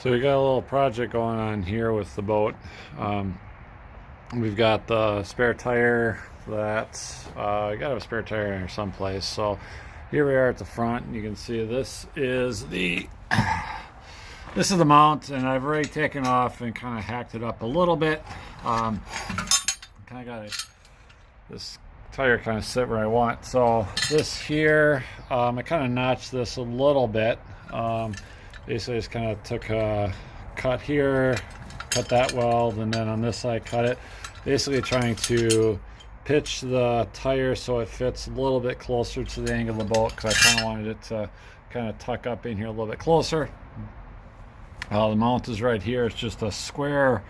So we got a little project going on here with the boat. We've got the spare tire that I got a spare tire in here someplace. So here we are at the front, and you can see this is the mount, and I've already taken off and kind of hacked it up a little bit. Kind of got this tire kind of sit where I want. So this here, I kind of notched this a little bit. Basically just kind of took a cut here, cut that weld, and then on this side cut it. Basically trying to pitch the tire so it fits a little bit closer to the angle of the boat, because I kind of wanted it to kind of tuck up in here a little bit closer. The mount is right here. It's just a square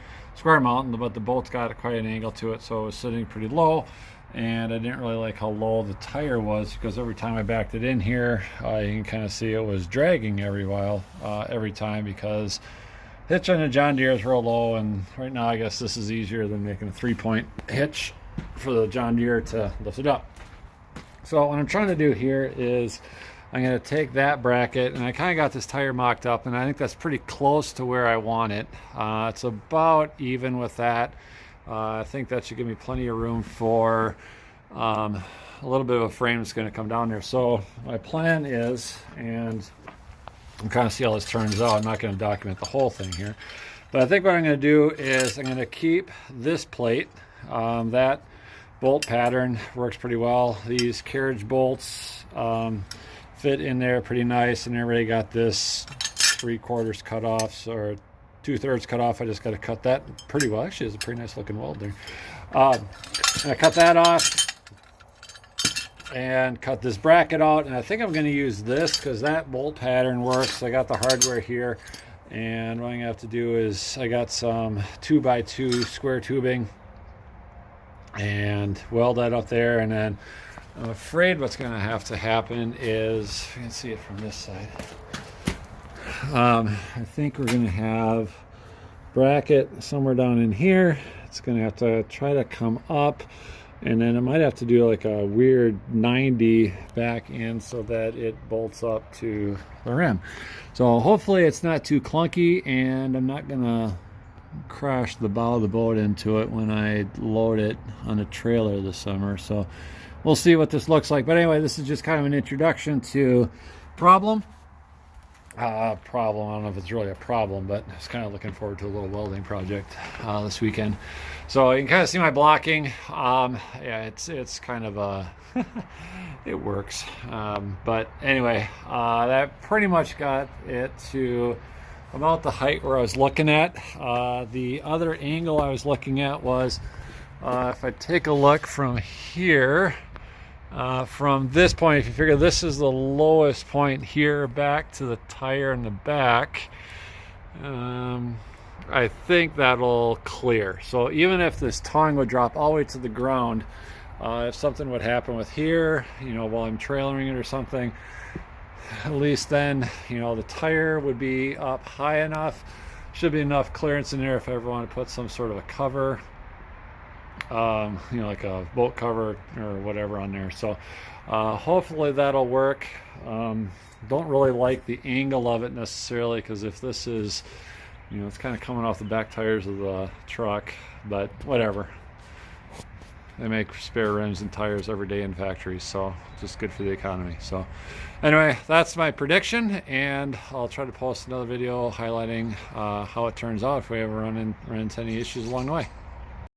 mount, but the boat's got quite an angle to it, so it was sitting pretty low. And I didn't really like how low the tire was, because every time I backed it in here, you can kind of see it was dragging every time, because hitch on the John Deere is real low, and right now I guess this is easier than making a 3-point hitch for the John Deere to lift it up. So what I'm trying to do here is I'm going to take that bracket, and I kind of got this tire mocked up, and I think that's pretty close to where I want it. It's about even with that. I think that should give me plenty of room for a little bit of a frame that's going to come down there. So my plan is, and I'm kind of see how this turns out. I'm not going to document the whole thing here, but I think what I'm going to do is I'm going to keep this plate. That bolt pattern works pretty well. These carriage bolts fit in there pretty nice, and I already got this 3/4 cut off, or 2/3 cut off. I just got to cut that pretty well. Actually, it's a pretty nice looking weld there. I cut that off and cut this bracket out, and I think I'm going to use this because that bolt pattern works. I got the hardware here, and what I'm going to have to do is I got some 2x2 square tubing and weld that up there, and then I'm afraid what's going to have to happen is, you can see it from this side. I think we're going to have bracket somewhere down in here. It's going to have to try to come up, and then I might have to do like a weird 90 back in so that it bolts up to the rim. So hopefully it's not too clunky, and I'm not going to crash the bow of the boat into it when I load it on a trailer this summer. So we'll see what this looks like. But anyway, this is just kind of an introduction to problem. I don't know if it's really a problem, but I was kind of looking forward to a little welding project this weekend. So you can kind of see my blocking. Yeah, it's kind of a it works. But anyway, that pretty much got it to about the height where I was looking at. The other angle I was looking at was if I take a look from here. From this point, if you figure this is the lowest point here back to the tire in the back, I think that'll clear. So even if this tongue would drop all the way to the ground, if something would happen with here, while I'm trailering it or something, at least then, the tire would be up high enough. Should be enough clearance in there if I ever want to put some sort of a cover, like a boat cover or whatever on there. So hopefully that'll work. Don't really like the angle of it necessarily, because if this is, it's kind of coming off the back tires of the truck, but whatever. They make spare rims and tires every day in factories, so just good for the economy. So anyway, that's my prediction, and I'll try to post another video highlighting how it turns out if we ever run into any issues along the way.